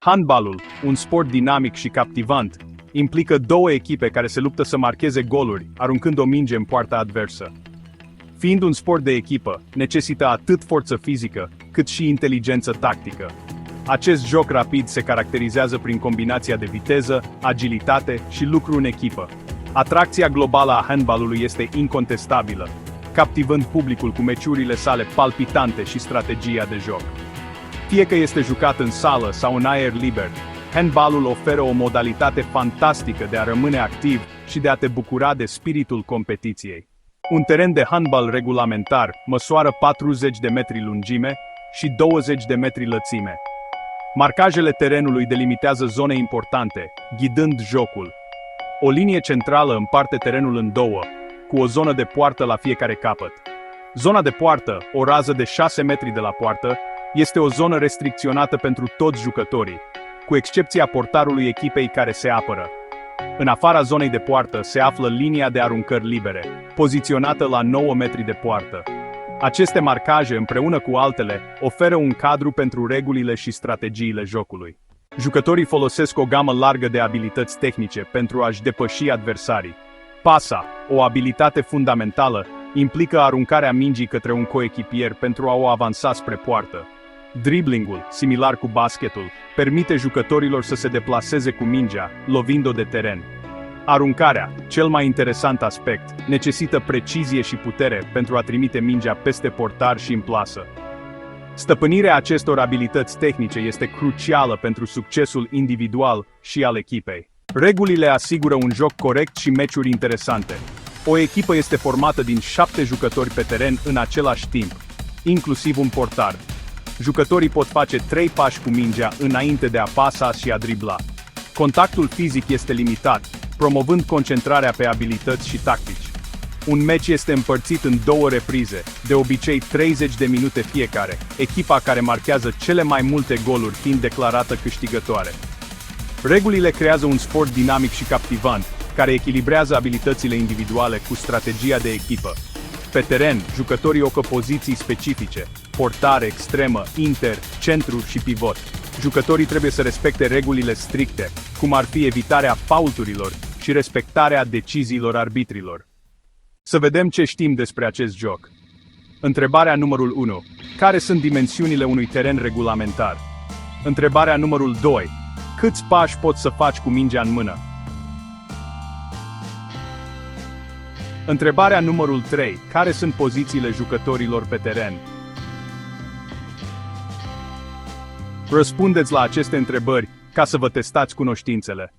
Handbalul, un sport dinamic și captivant, implică două echipe care se luptă să marcheze goluri, aruncând o minge în poarta adversă. Fiind un sport de echipă, necesită atât forță fizică, cât și inteligență tactică. Acest joc rapid se caracterizează prin combinația de viteză, agilitate și lucru în echipă. Atracția globală a handbalului este incontestabilă, captivând publicul cu meciurile sale palpitante și strategia de joc. Fie că este jucat în sală sau în aer liber, handbalul oferă o modalitate fantastică de a rămâne activ și de a te bucura de spiritul competiției. Un teren de handbal regulamentar măsoară 40 de metri lungime și 20 de metri lățime. Marcajele terenului delimitează zone importante, ghidând jocul. O linie centrală împarte terenul în două, cu o zonă de poartă la fiecare capăt. Zona de poartă, o rază de 6 metri de la poartă, este o zonă restricționată pentru toți jucătorii, cu excepția portarului echipei care se apără. În afara zonei de poartă se află linia de aruncări libere, poziționată la 9 metri de poartă. Aceste marcaje, împreună cu altele, oferă un cadru pentru regulile și strategiile jocului. Jucătorii folosesc o gamă largă de abilități tehnice pentru a-și depăși adversarii. Pasa, o abilitate fundamentală, implică aruncarea mingii către un coechipier pentru a o avansa spre poartă. Driblingul, similar cu basketul, permite jucătorilor să se deplaseze cu mingea, lovind-o de teren. Aruncarea, cel mai interesant aspect, necesită precizie și putere pentru a trimite mingea peste portar și în plasă. Stăpânirea acestor abilități tehnice este crucială pentru succesul individual și al echipei. Regulile asigură un joc corect și meciuri interesante. O echipă este formată din 7 jucători pe teren în același timp, inclusiv un portar. Jucătorii pot face 3 pași cu mingea înainte de a pasa și a dribla. Contactul fizic este limitat, promovând concentrarea pe abilități și tactici. Un meci este împărțit în 2 reprize, de obicei 30 de minute fiecare, echipa care marchează cele mai multe goluri fiind declarată câștigătoare. Regulile creează un sport dinamic și captivant, care echilibrează abilitățile individuale cu strategia de echipă. Pe teren, jucătorii ocupă poziții specifice: portar, extremă, inter, centru și pivot. Jucătorii trebuie să respecte regulile stricte, cum ar fi evitarea faulturilor și respectarea deciziilor arbitrilor. Să vedem ce știm despre acest joc. Întrebarea numărul 1. Care sunt dimensiunile unui teren regulamentar? Întrebarea numărul 2. Câți pași poți să faci cu mingea în mână? Întrebarea numărul 3. Care sunt pozițiile jucătorilor pe teren? Răspundeți la aceste întrebări ca să vă testați cunoștințele.